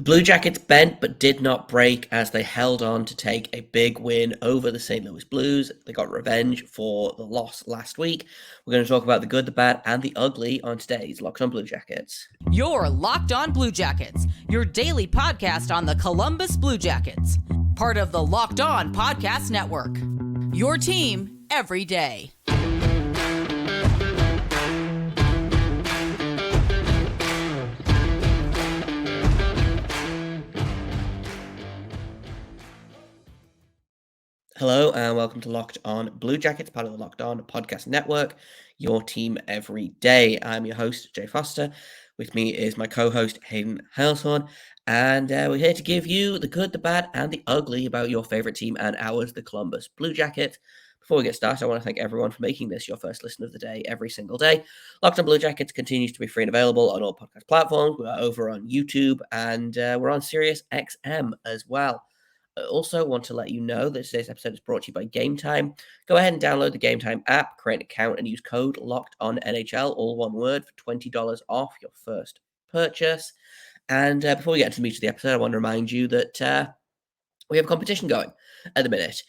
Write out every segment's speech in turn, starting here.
The Blue Jackets bent but did not break as they held on to take a big win over the St. Louis Blues. They got revenge for the loss last week. We're going to talk about the good, the bad, and the ugly on today's Locked on Blue Jackets. You're Locked on Blue Jackets, your daily podcast on the Columbus Blue Jackets. Part of the Locked on Podcast Network. Your team every day. Hello and welcome to Locked on Blue Jackets, part of the Locked on Podcast Network, your team every day. I'm your host, Jay Foster. With me is my co-host, Hayden Haleshorn, and we're here to give you the good, the bad, and the ugly about your favorite team and ours, the Columbus Blue Jackets. Before we get started, I want to thank everyone for making this your first listen of the day every single day. Locked on Blue Jackets continues to be free and available on all podcast platforms. We're over on YouTube, and we're on Sirius XM as well. I also want to let you know that today's episode is brought to you by Game Time. Go ahead and download the Game Time app, create an account, and use code LOCKEDONNHL, all one word, for $20 off your first purchase. And before we get into the meat of the episode, I want to remind you that we have a competition going at the minute.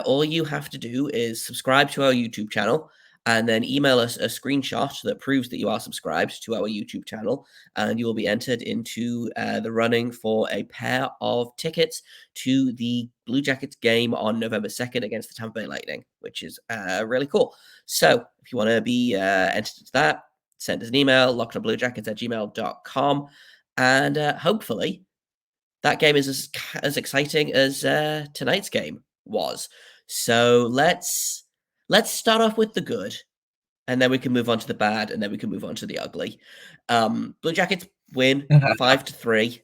All you have to do is subscribe to our YouTube channel and then email us a screenshot that proves that you are subscribed to our YouTube channel, and you will be entered into the running for a pair of tickets to the Blue Jackets game on November 2nd against the Tampa Bay Lightning, which is really cool. So if you want to be entered into that, send us an email, lockedonbluejackets@gmail.com, and hopefully that game is as exciting as tonight's game was. So let's start off with the good, and then we can move on to the bad, and then we can move on to the ugly. Blue Jackets win 5-3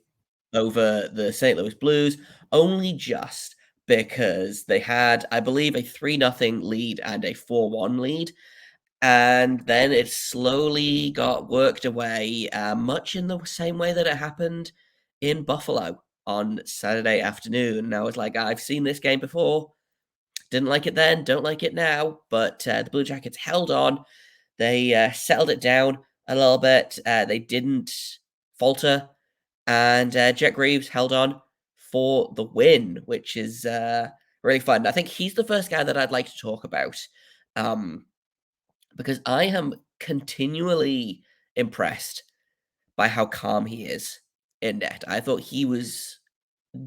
over the St. Louis Blues, only just because they had, I believe, a 3-0 lead and a 4-1 lead. And then it slowly got worked away, much in the same way that it happened in Buffalo on Saturday afternoon. And I was like, I've seen this game before. Didn't like it then, don't like it now. But the Blue Jackets held on. They settled it down a little bit. They didn't falter. And Jet Greaves held on for the win, which is really fun. I think he's the first guy that I'd like to talk about. Because I am continually impressed by how calm he is in net. I thought he was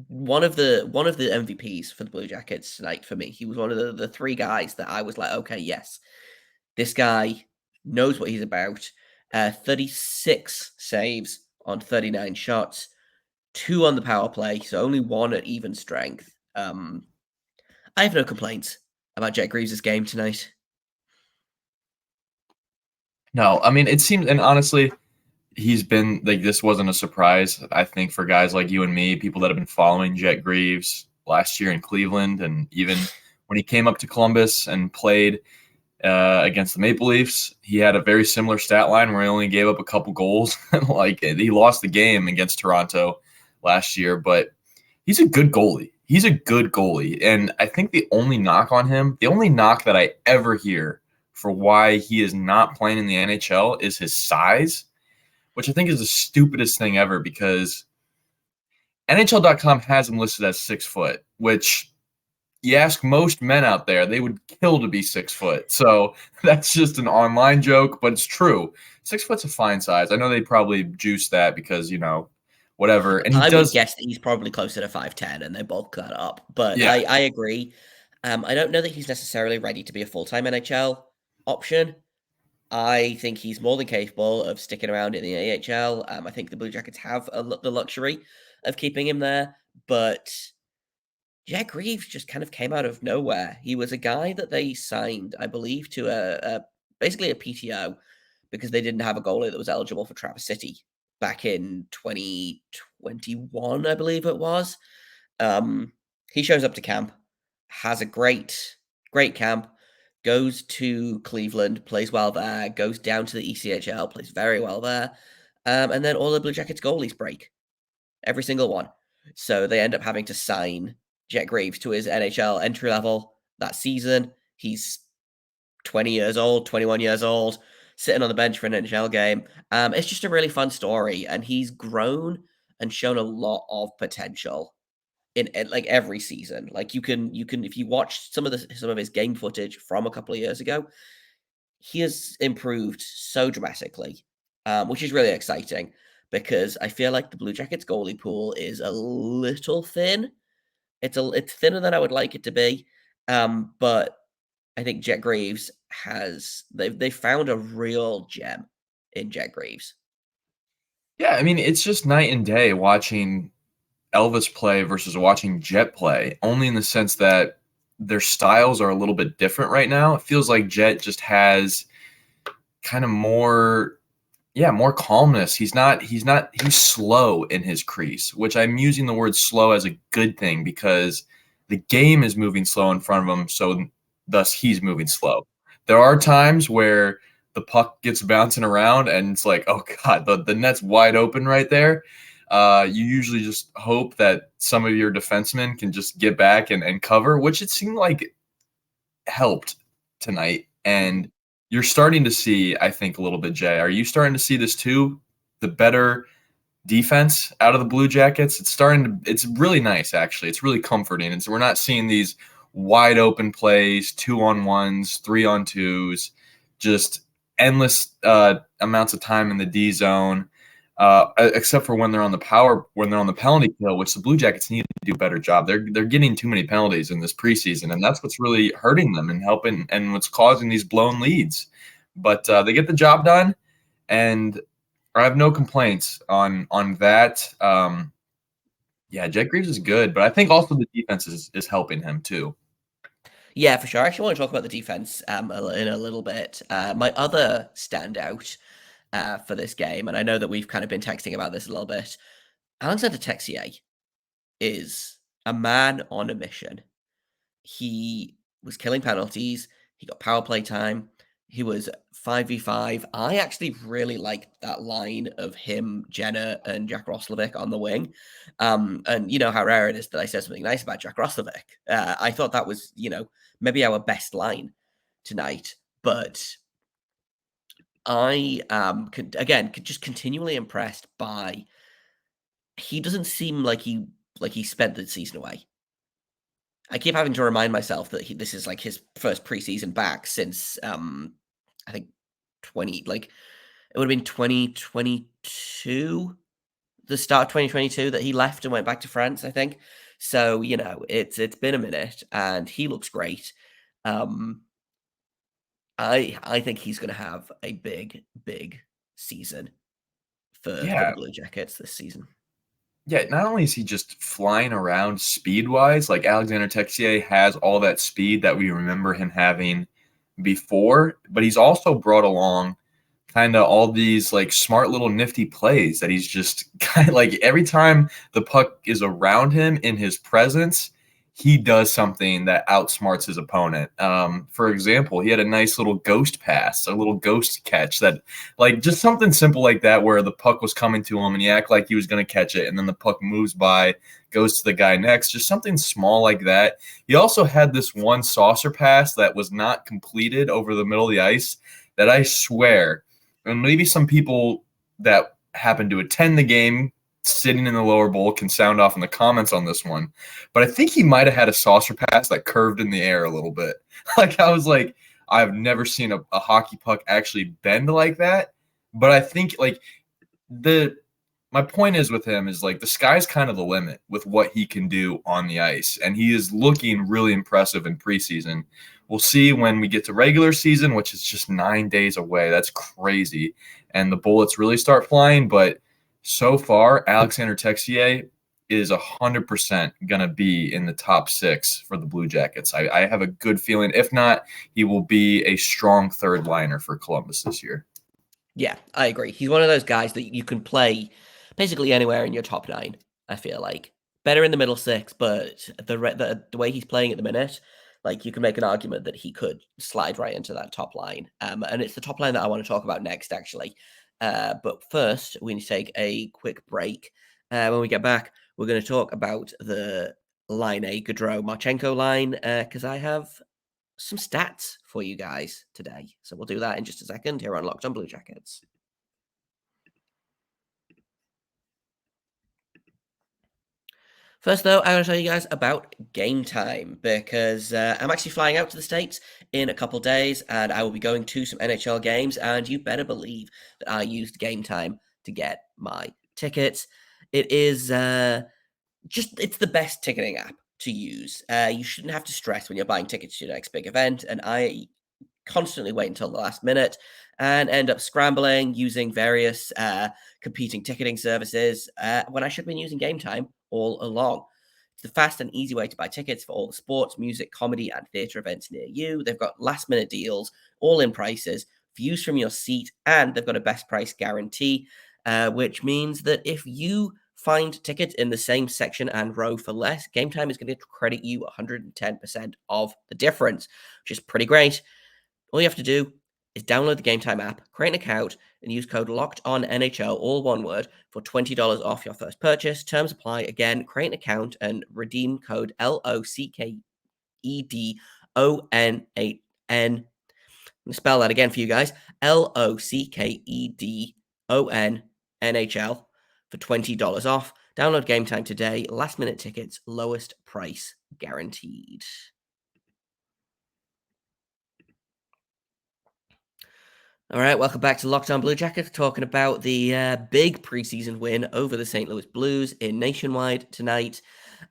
one of the MVPs for the Blue Jackets tonight for me. He was one of the three guys that I was like, okay, yes, this guy knows what he's about. 36 saves on 39 shots, 2 on the power play, so only 1 at even strength. I have no complaints about Jet Greaves' game tonight. No, I mean, it seems, and honestly, he's been like, this wasn't a surprise, I think, for guys like you and me, people that have been following Jet Greaves last year in Cleveland, and even when he came up to Columbus and played against the Maple Leafs, he had a very similar stat line where he only gave up a couple goals. Like, he lost the game against Toronto last year, but he's a good goalie. He's a good goalie, and I think the only knock on him, the only knock that I ever hear for why he is not playing in the NHL is his size, which I think is the stupidest thing ever, because NHL.com has him listed as 6 foot, which you ask most men out there, they would kill to be 6 foot. So that's just an online joke, but it's true. 6 foot's a fine size. I know they probably juice that because, whatever. And I would guess that he's probably closer to 5'10", and they bulk that up. But yeah. I agree. I don't know that he's necessarily ready to be a full-time NHL option. I think he's more than capable of sticking around in the AHL. I think the Blue Jackets have the luxury of keeping him there, but Jet Greaves just kind of came out of nowhere. He was a guy that they signed, I believe, to basically a PTO because they didn't have a goalie that was eligible for Traverse City back in 2021, I believe it was. He shows up to camp, has a great camp, goes to Cleveland, plays well there, goes down to the ECHL, plays very well there, and then all the Blue Jackets goalies break. Every single one. So they end up having to sign Jet Greaves to his NHL entry level that season. He's 20 years old, 21 years old, sitting on the bench for an NHL game. It's just a really fun story, and he's grown and shown a lot of potential in like every season. Like you can if you watch some of his game footage from a couple of years ago, he has improved so dramatically, which is really exciting because I feel like the Blue Jackets goalie pool is a little thin. It's thinner than I would like it to be, but I think Jet Greaves they found a real gem in Jet Greaves. Yeah, I mean, it's just night and day watching Elvis play versus watching Jet play, only in the sense that their styles are a little bit different right now. It feels like Jet just has kind of more calmness. He's slow in his crease, which I'm using the word slow as a good thing because the game is moving slow in front of him, so thus he's moving slow. There are times where the puck gets bouncing around and it's like, oh God, the net's wide open right there. You usually just hope that some of your defensemen can just get back and cover, which it seemed like helped tonight. And you're starting to see, I think, a little bit, Jay. Are you starting to see this too? The better defense out of the Blue Jackets. It's really nice, actually. It's really comforting. And so we're not seeing these wide open plays, 2-on-1s, 3-on-2s, just endless amounts of time in the D zone. Except for when they're on the penalty kill, which the Blue Jackets need to do a better job. They're getting too many penalties in this preseason, and that's what's really hurting them and helping, and what's causing these blown leads. But they get the job done, and I have no complaints on that. Yeah, Jet Greaves is good, but I think also the defense is helping him too. Yeah, for sure. I actually want to talk about the defense in a little bit. My other standout for this game, and I know that we've kind of been texting about this a little bit. Alexandre Texier is a man on a mission. He was killing penalties. He got power play time. He was 5v5. I actually really liked that line of him, Jenna, and Jack Roslovic on the wing. And you know how rare it is that I said something nice about Jack Roslovic. I thought that was, maybe our best line tonight. But I could just continually impressed by. He doesn't seem like he spent the season away. I keep having to remind myself that this is like his first preseason back since I think 20 like it would have been 2022, the start of 2022 that he left and went back to France, I think. So, it's been a minute and he looks great. I think he's going to have a big season for the Yeah, Blue Jackets this season. yeah. Not only is he just flying around speed wise, like Alexandre Texier has all that speed that we remember him having before, but he's also brought along kind of all these like smart little nifty plays that he's just kind of like every time the puck is around him in his presence, he does something that outsmarts his opponent. For example, he had a nice little ghost pass, a little ghost catch that like just something simple like that where the puck was coming to him and he acted like he was going to catch it and then the puck moves by, goes to the guy next, just something small like that. He also had this one saucer pass that was not completed over the middle of the ice that I swear, and maybe some people that happen to attend the game sitting in the lower bowl can sound off in the comments on this one, but I think he might have had a saucer pass that curved in the air a little bit. Like I was like, I've never seen a hockey puck actually bend like that. But I think like my point is with him is like the sky's kind of the limit with what he can do on the ice, and he is looking really impressive in preseason. We'll see when we get to regular season, which is just 9 days away. That's crazy, and the bullets really start flying. But so far, Alexandre Texier is 100% going to be in the top 6 for the Blue Jackets. I have a good feeling. If not, he will be a strong third liner for Columbus this year. Yeah, I agree. He's one of those guys that you can play basically anywhere in your top 9, I feel like. Better in the middle 6, but the way he's playing at the minute, like you can make an argument that he could slide right into that top line. And it's the top line that I want to talk about next, actually. But first, we need to take a quick break. When we get back, we're going to talk about the Laine Gaudreau Marchenko line because I have some stats for you guys today. So we'll do that in just a second here on Locked on Blue Jackets. First, though, I want to tell you guys about Game Time because I'm actually flying out to the States in a couple days and I will be going to some NHL games. And you better believe that I used Game Time to get my tickets. It is it's the best ticketing app to use. You shouldn't have to stress when you're buying tickets to your next big event. And I constantly wait until the last minute and end up scrambling using various competing ticketing services when I should have been using Game Time all along. It's the fast and easy way to buy tickets for all the sports, music, comedy, and theatre events near you. They've got last minute deals, all in prices, views from your seat, and they've got a best price guarantee, which means that if you find tickets in the same section and row for less, Game Time is going to credit you 110% of the difference, which is pretty great. All you have to do is download the Game Time app, create an account, and use code LOCKEDONNHL, all one word, for $20 off your first purchase. Terms apply. Again, create an account and redeem code LOCKEDON8N. I'm going to spell that again for you guys. LOCKEDONNHL for $20 off. Download Game Time today. Last minute tickets, lowest price guaranteed. All right, welcome back to Locked On Blue Jackets, talking about the big preseason win over the St. Louis Blues in Nationwide tonight.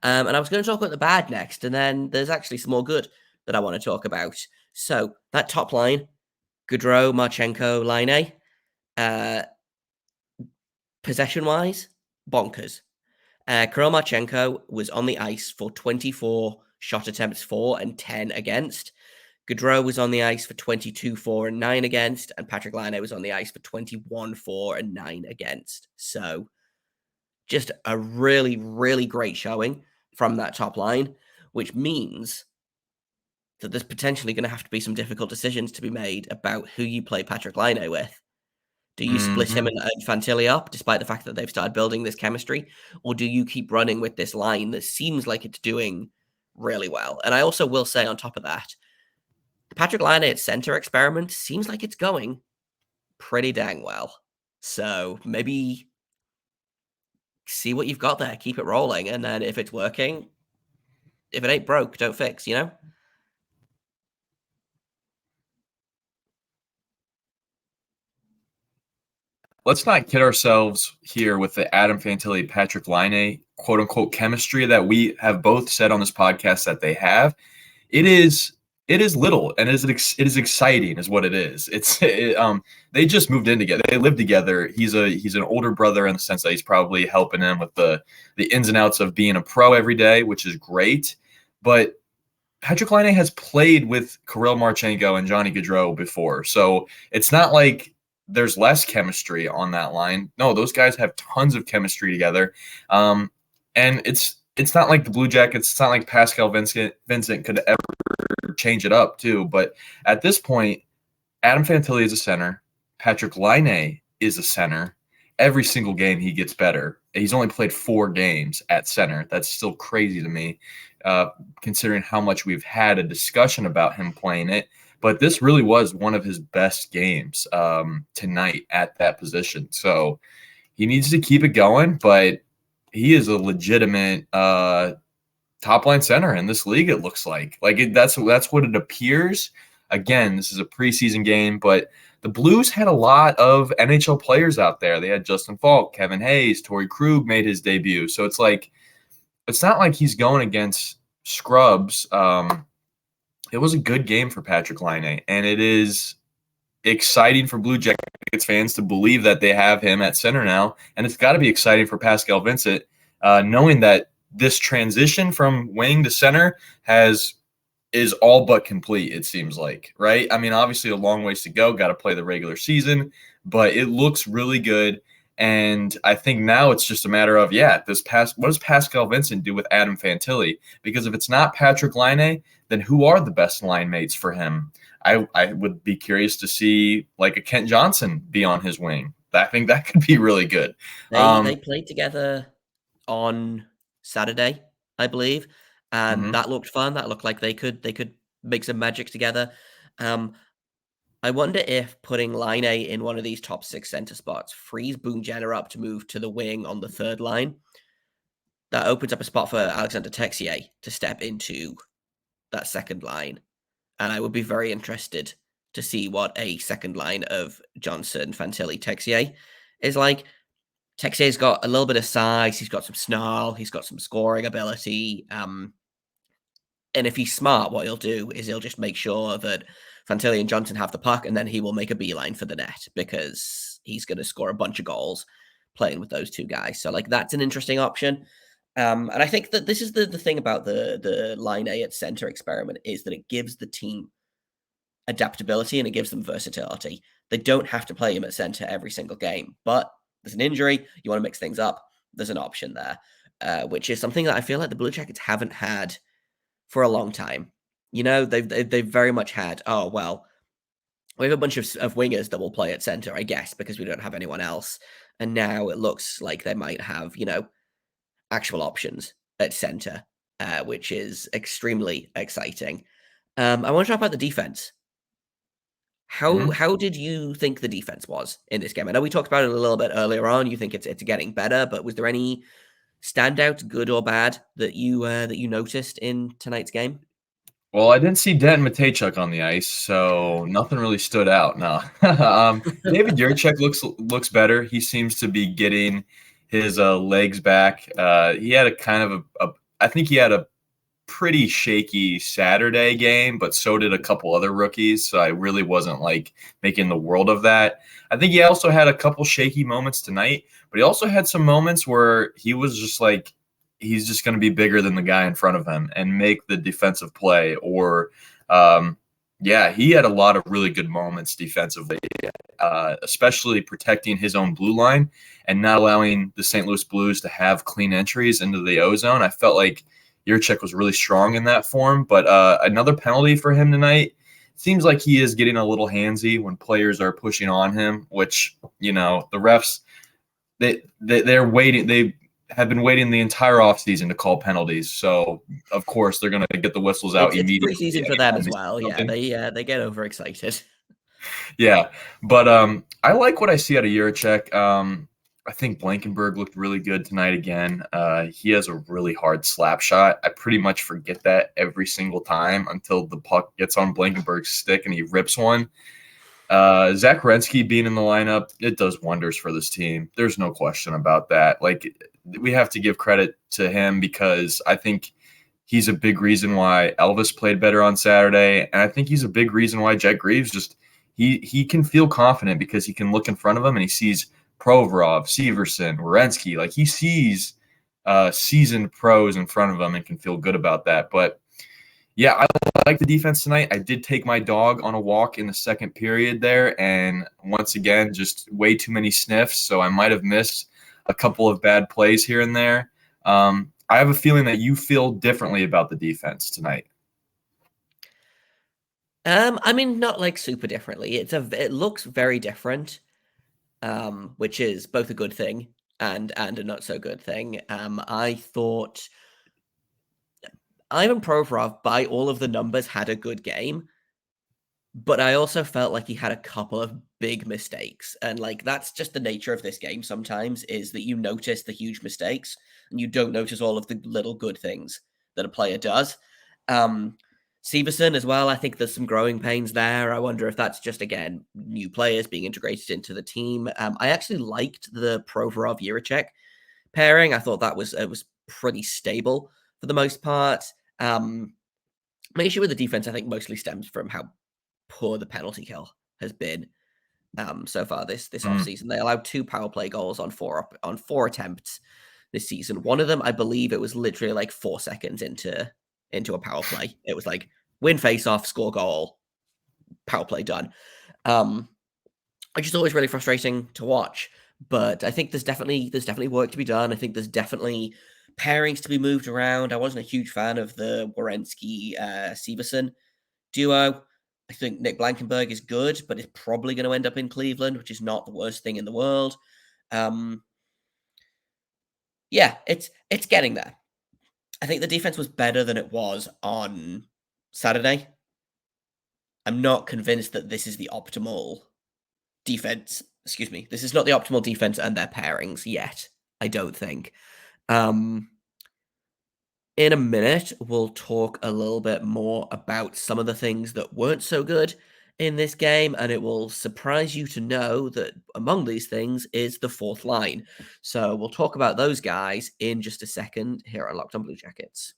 And I was going to talk about the bad next, and then there's actually some more good that I want to talk about. So that top line, Gaudreau, Marchenko, Laine, possession-wise, bonkers. Kirill Marchenko was on the ice for 24 shot attempts for and 10 against. Gaudreau was on the ice for 22 4 and 9 against, and Patrik Laine was on the ice for 21 4 and 9 against. So just a really, really great showing from that top line, which means that there's potentially going to have to be some difficult decisions to be made about who you play Patrik Laine with. Do you split him and Fantilli up, despite the fact that they've started building this chemistry? Or do you keep running with this line that seems like it's doing really well? And I also will say on top of that, the Patrik Laine at center experiment seems like it's going pretty dang well. So maybe see what you've got there, keep it rolling, and then if it's working, if it ain't broke, don't fix, you know? Let's not kid ourselves here with the Adam Fantilli, Patrik Laine, quote unquote chemistry that we have both said on this podcast that they have. It is little, and it is exciting, is what it is. They just moved in together. They live together. He's an older brother in the sense that he's probably helping him with the ins and outs of being a pro every day, which is great. But Patrik Laine has played with Kirill Marchenko and Johnny Gaudreau before, so it's not like there's less chemistry on that line. No, those guys have tons of chemistry together, and it's not like the Blue Jackets. It's not like Pascal Vincent could ever change it up too. But at this point, Adam Fantilli is a center. Patrik Laine is a center. Every single game he gets better. He's only played 4 games at center. That's still crazy to me, considering how much we've had a discussion about him playing it. But this really was one of his best games tonight at that position. So he needs to keep it going, but he is a legitimate top line center in this league. It looks like that's what it appears. Again, this is a preseason game, but the Blues had a lot of NHL players out there. They had Justin Falk, Kevin Hayes, Torrey Krug made his debut. So it's not like he's going against scrubs. It was a good game for Patrik Laine, and it is exciting for Blue Jackets fans to believe that they have him at center now, and it's got to be exciting for Pascal Vincent, knowing that this transition from wing to center is all but complete, it seems like, right? I mean, obviously a long ways to go, got to play the regular season, but it looks really good. And I think now it's just a matter of, what does Pascal Vincent do with Adam Fantilli? Because if it's not Patrik Laine, then who are the best line mates for him? I would be curious to see like a Kent Johnson be on his wing. I think that could be really good. They played together on Saturday, I believe, and that looked fun. That looked like they could make some magic together. I wonder if putting Laine in one of these top 6 center spots frees Boone Jenner up to move to the wing on the third line. that opens up a spot for Alexandre Texier to step into that second line. And I would be very interested to see what a second line of Johnson, Fantilli, Texier is like. Texier's got a little bit of size. He's got some snarl. He's got some scoring ability. And if he's smart, what he'll do is he'll just make sure that Fantilli and Johnson have the puck, and then he will make a beeline for the net because he's going to score a bunch of goals playing with those two guys. So, like, that's an interesting option. And I think that this is the thing about the Laine at center experiment is that it gives the team adaptability and it gives them versatility. They don't have to play him at center every single game, but there's an injury, you want to mix things up, there's an option there, which is something that I feel like the Blue Jackets haven't had for a long time. You know, they've very much had, oh, well, we have a bunch of wingers that will play at center, I guess, because we don't have anyone else. And now it looks like they might have, actual options at center, which is extremely exciting. I want to talk about the defense. How did you think the defense was in this game? I know we talked about it a little bit earlier on. You think it's getting better, but was there any standouts, good or bad, that you noticed in tonight's game? Well, I didn't see Denton Matejchuk on the ice, so nothing really stood out. No, David Jiricek looks better. He seems to be getting his legs back. He had a kind of I think he had a pretty shaky Saturday game, but so did a couple other rookies. So I really wasn't like making the world of that. I think he also had a couple shaky moments tonight, but he also had some moments where he was just like, he's just going to be bigger than the guy in front of him and make the defensive play. Or, he had a lot of really good moments defensively, especially protecting his own blue line and not allowing the St. Louis Blues to have clean entries into the O-zone. I felt like Jiricek was really strong in that form, but another penalty for him tonight. Seems like he is getting a little handsy when players are pushing on him, which, the refs, they're waiting. They have been waiting the entire offseason to call penalties. So, of course, they're going to get the whistles out immediately. It's preseason for them as well. Yeah, they get overexcited. Yeah, but I like what I see out of Jiricek. I think Blankenburg looked really good tonight again. He has a really hard slap shot. I pretty much forget that every single time until the puck gets on Blankenburg's stick and he rips one. Zach Werenski being in the lineup, it does wonders for this team. There's no question about that. Like, we have to give credit to him because I think he's a big reason why Elvis played better on Saturday. And I think he's a big reason why Jet Greaves he can feel confident because he can look in front of him and he sees Provorov, Severson, Werenski. Like, he sees seasoned pros in front of him and can feel good about that. But yeah, I like the defense tonight. I did take my dog on a walk in the second period there, and once again, just way too many sniffs. So I might have missed a couple of bad plays here and there. I have a feeling that you feel differently about the defense tonight. I mean, not like super differently. It looks very different, which is both a good thing and a not so good thing. I thought Ivan Provorov, by all of the numbers, had a good game, but I also felt like he had a couple of big mistakes. And like, that's just the nature of this game sometimes, is that you notice the huge mistakes and you don't notice all of the little good things that a player does. Severson as well, I think there's some growing pains there. I wonder if that's just, again, new players being integrated into the team. I actually liked the Provorov-Jiricek pairing. I thought it was pretty stable for the most part. My issue with the defense, I think, mostly stems from how poor the penalty kill has been so far this offseason. They allowed 2 power play goals on 4 attempts this season. One of them, I believe it was literally like 4 seconds into a power play. It was like win face-off, score goal, power play done. Which is always really frustrating to watch. But I think there's definitely work to be done. I think there's definitely pairings to be moved around. I wasn't a huge fan of the Werenski-Severson duo. I think Nick Blankenburg is good, but is probably going to end up in Cleveland, which is not the worst thing in the world. Yeah, it's getting there. I think the defense was better than it was on Saturday. I'm not convinced that this is the optimal defense. Excuse me. This is not the optimal defense and their pairings yet. I don't think. In a minute, we'll talk a little bit more about some of the things that weren't so good in this game, and it will surprise you to know that among these things is the fourth line. So we'll talk about those guys in just a second here on Locked On Blue Jackets.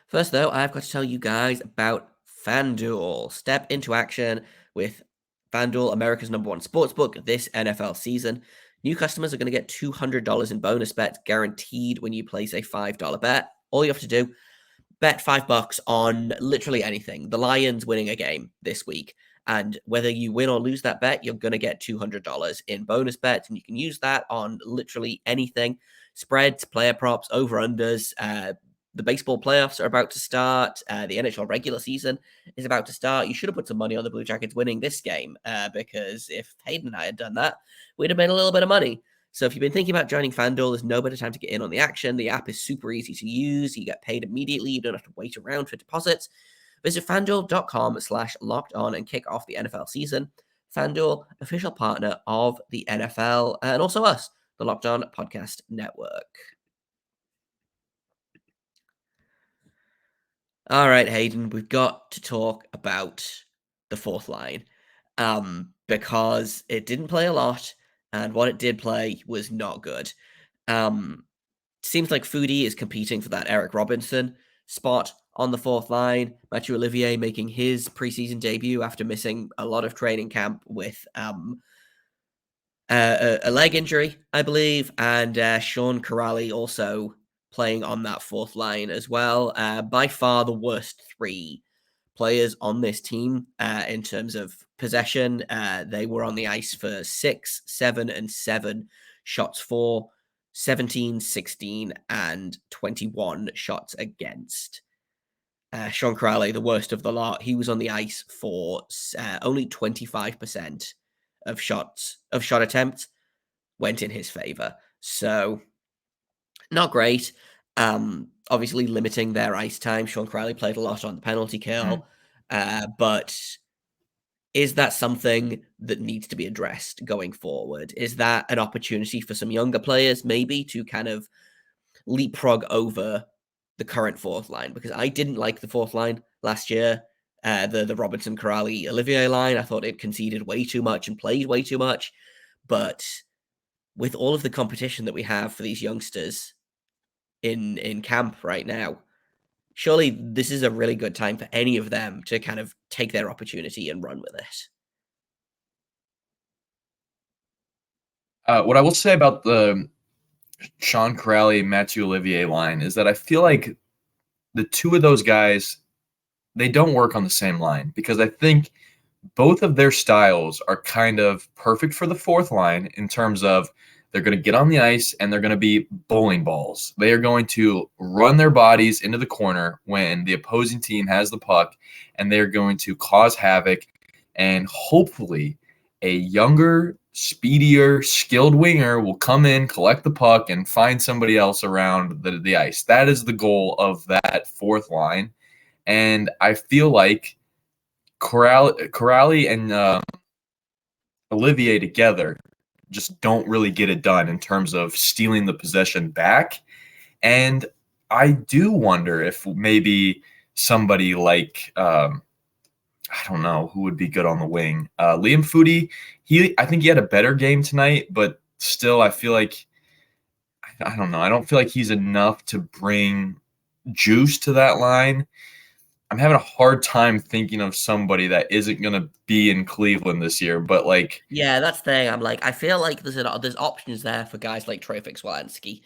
First, though, I've got to tell you guys about FanDuel. Step into action with FanDuel, America's #1 sportsbook this NFL season. New customers are going to get $200 in bonus bets guaranteed when you place a $5 bet. All you have to do, bet $5 on literally anything. The Lions winning a game this week. And whether you win or lose that bet, you're going to get $200 in bonus bets. And you can use that on literally anything: spreads, player props, over-unders. The baseball playoffs are about to start. The NHL regular season is about to start. You should have put some money on the Blue Jackets winning this game because if Hayden and I had done that, we'd have made a little bit of money. So if you've been thinking about joining FanDuel, there's no better time to get in on the action. The app is super easy to use. You get paid immediately. You don't have to wait around for deposits. Visit FanDuel.com/locked-on and kick off the NFL season. FanDuel, official partner of the NFL, and also us, the Locked On Podcast Network. All right, Hayden, we've got to talk about the fourth line because it didn't play a lot, and what it did play was not good. Seems like Foodie is competing for that Eric Robinson spot on the fourth line. Mathieu Olivier making his preseason debut after missing a lot of training camp with a leg injury, I believe, and Sean Corrali also playing on that fourth line as well. By far the worst three players on this team in terms of possession. They were on the ice for 6, 7, and 7 shots for, 17, 16, and 21 shots against. Sean Crowley, the worst of the lot, he was on the ice for only 25% of shot attempts went in his favor. So not great. Obviously limiting their ice time. Sean Crowley played a lot on the penalty kill. But is that something that needs to be addressed going forward? Is that an opportunity for some younger players maybe to kind of leapfrog over the current fourth line? Because I didn't like the fourth line last year. The Robinson, Corrali, Olivier line, I thought it conceded way too much and played way too much. But with all of the competition that we have for these youngsters in camp right now, surely this is a really good time for any of them to kind of take their opportunity and run with it. What I will say about the Sean Corrali, Mathieu Olivier line is that I feel like the two of those guys, they don't work on the same line because I think both of their styles are kind of perfect for the fourth line in terms of they're going to get on the ice and they're going to be bowling balls. They are going to run their bodies into the corner when the opposing team has the puck, and they're going to cause havoc. And hopefully a younger, speedier, skilled winger will come in, collect the puck, and find somebody else around the ice. That is the goal of that fourth line. And I feel like Corrali and Olivier together just don't really get it done in terms of stealing the possession back. And I do wonder if maybe somebody like, I don't know, who would be good on the wing. Liam Foudy, I think he had a better game tonight, but still I feel like, I don't know, I don't feel like he's enough to bring juice to that line. I'm having a hard time thinking of somebody that isn't going to be in Cleveland this year, but like, yeah, that's the thing. I'm like, I feel like there's options there for guys like Trofik Swansky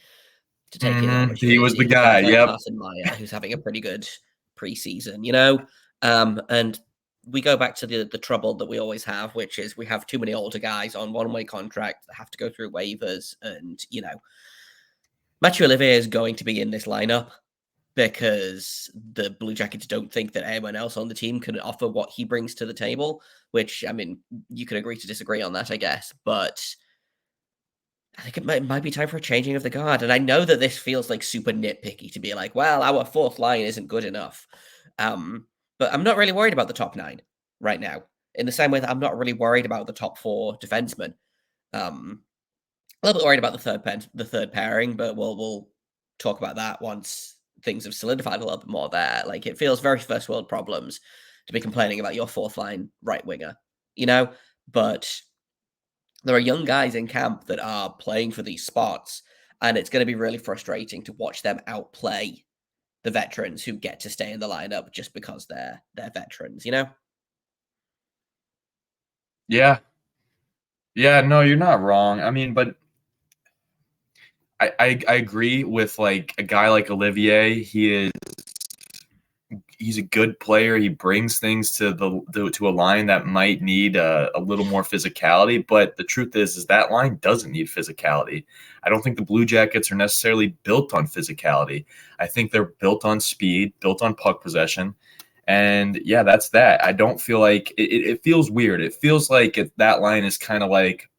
to take his opportunity. He was the guy. Guys like Yep. Carson Meyer, who's having a pretty good preseason, you know. And we go back to the trouble that we always have, which is we have too many older guys on one-way contracts that have to go through waivers, and you know, Mathieu Olivier is going to be in this lineup because the Blue Jackets don't think that anyone else on the team can offer what he brings to the table, which, I mean, you can agree to disagree on that, I guess, but I think it might be time for a changing of the guard. And I know that this feels like super nitpicky to be like, well, our fourth line isn't good enough. But I'm not really worried about the top 9 right now, in the same way that I'm not really worried about the top 4 defensemen. A little bit worried about the third pairing, but we'll talk about that once things have solidified a little bit more there. Like, it feels very first world problems to be complaining about your fourth line right winger, but there are young guys in camp that are playing for these spots, and it's going to be really frustrating to watch them outplay the veterans who get to stay in the lineup just because they're veterans, Yeah. Yeah, no, you're not wrong. I mean, but I agree with like a guy like Olivier. He's a good player. He brings things to to a line that might need a little more physicality. But the truth is that line doesn't need physicality. I don't think the Blue Jackets are necessarily built on physicality. I think they're built on speed, built on puck possession. And yeah, that's that. I don't feel like it feels weird. It feels like that line is kind of like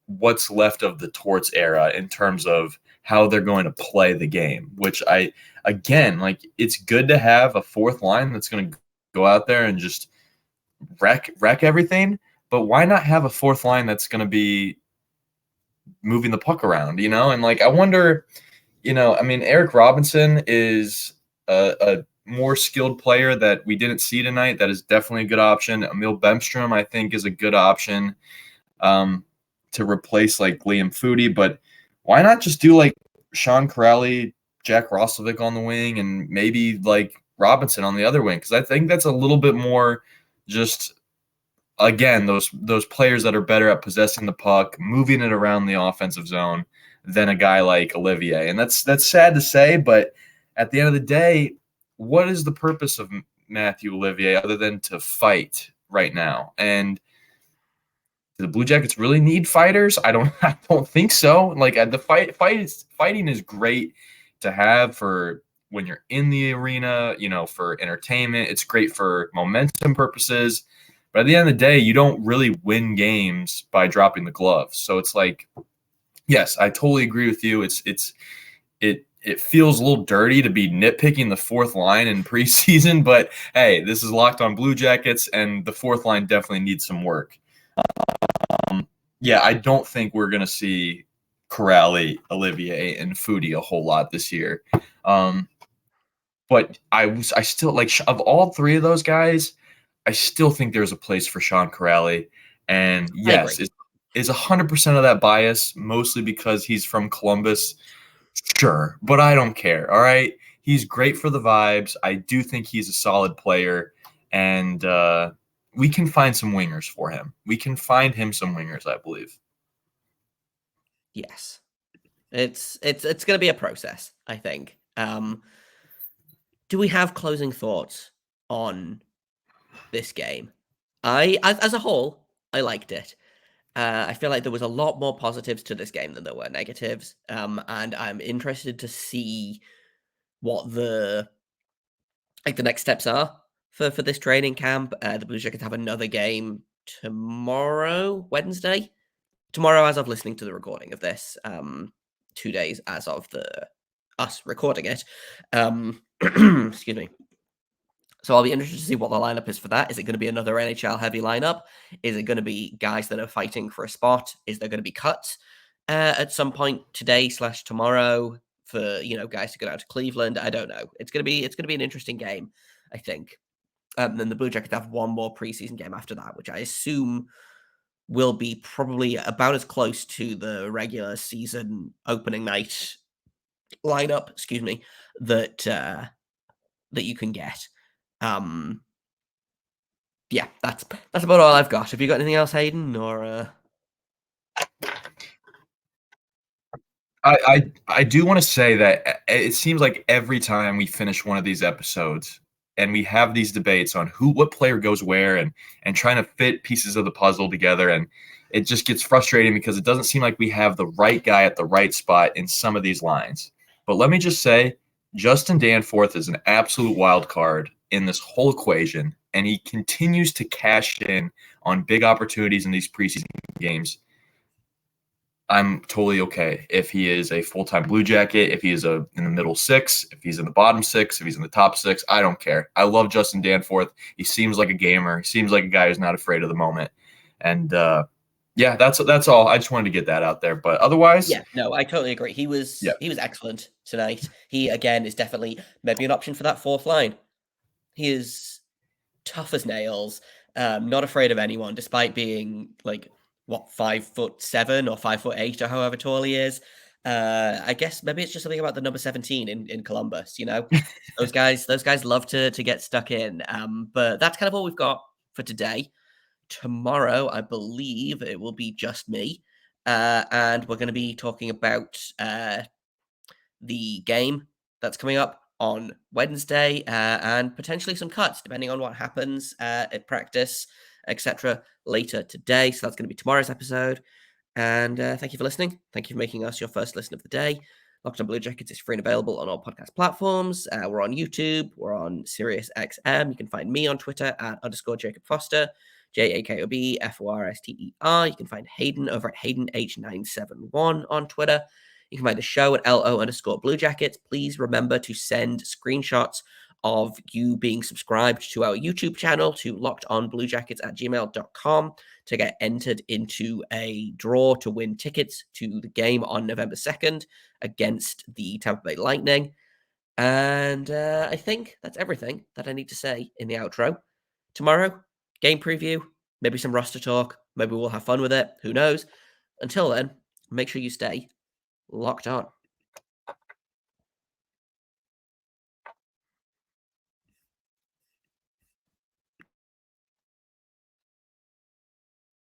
what's left of the Torts era in terms of how they're going to play the game, which again, like, it's good to have a fourth line that's going to go out there and just wreck everything, but why not have a fourth line that's going to be moving the puck around, And like, I wonder, I mean, Eric Robinson is a more skilled player that we didn't see tonight. That is definitely a good option. Emil Bemstrom, I think, is a good option to replace like Liam Foudy, but why not just do like Sean Corrali, Jack Roslovic on the wing, and maybe like Robinson on the other wing? Because I think that's a little bit more just, again, those players that are better at possessing the puck, moving it around the offensive zone than a guy like Olivier. And that's sad to say, but at the end of the day, what is the purpose of Matthew Olivier other than to fight right now? And do the Blue Jackets really need fighters? I don't think so. Like, the fighting is great to have for when you're in the arena, for entertainment. It's great for momentum purposes. But at the end of the day, you don't really win games by dropping the gloves. So it's like, yes, I totally agree with you. It feels a little dirty to be nitpicking the fourth line in preseason, but hey, this is Locked On Blue Jackets, and the fourth line definitely needs some work. Yeah, I don't think we're going to see Corrali, Olivier, and Foudy a whole lot this year. But I still, like, of all three of those guys, I still think there's a place for Sean Corrali. And yes, is 100% of that bias mostly because he's from Columbus? Sure, but I don't care. All right, he's great for the vibes. I do think he's a solid player, and we can find some wingers for him. We can find him some wingers, I believe. Yes, it's going to be a process, I think. Do we have closing thoughts on this game? As a whole, I liked it. I feel like there was a lot more positives to this game than there were negatives. And I'm interested to see what the next steps are for this training camp. The Blue Jackets have another game tomorrow, Wednesday. Tomorrow, as of listening to the recording of this. 2 days as of us recording it. Excuse me. So I'll be interested to see what the lineup is for that. Is it going to be another NHL heavy lineup? Is it going to be guys that are fighting for a spot? Is there going to be cuts at some point today/tomorrow for guys to go down to Cleveland? I don't know. It's going to be an interesting game, I think. Then the Blue Jackets have one more preseason game after that, which I assume will be probably about as close to the regular season opening night lineup. Excuse me, that you can get. Yeah, that's about all I've got. Have you got anything else, Hayden? Or I do want to say that it seems like every time we finish one of these episodes and we have these debates on what player goes where and trying to fit pieces of the puzzle together, and it just gets frustrating because it doesn't seem like we have the right guy at the right spot in some of these lines. But let me just say, Justin Danforth is an absolute wild card in this whole equation, and he continues to cash in on big opportunities in these preseason games. I'm totally okay if he is a full-time Blue Jacket, if he is in the middle six, if he's in the bottom six, if he's in the top six. I don't care. I love Justin Danforth. He seems like a gamer. He seems like a guy who's not afraid of the moment. And Yeah, that's all. I just wanted to get that out there. But otherwise, Yeah, no, I totally agree. He was excellent tonight. He again is definitely maybe an option for that fourth line. He is tough as nails, not afraid of anyone, despite being like 5'7" or 5'8" or however tall he is. I guess maybe it's just something about the number 17 in Columbus. Those guys love to get stuck in. But that's kind of all we've got for today. Tomorrow, I believe it will be just me, and we're going to be talking about the game that's coming up on Wednesday, and potentially some cuts depending on what happens at practice, etc. later today. So that's going to be tomorrow's episode. And thank you for listening. Thank you for making us your first listen of the day. Locked on Blue Jackets is free and available on all podcast platforms. We're on YouTube. We're on SiriusXM. You can find me on Twitter at _Jacob Foster, JAKOBFORSTER. You can find Hayden over at HaydenH971 on Twitter. You can find the show at LO_Blue Jackets. Please remember to send screenshots of you being subscribed to our YouTube channel to lockedonbluejackets@gmail.com to get entered into a draw to win tickets to the game on November 2nd against the Tampa Bay Lightning. And I think that's everything that I need to say in the outro. Tomorrow, game preview, maybe some roster talk. Maybe we'll have fun with it. Who knows? Until then, make sure you stay locked on.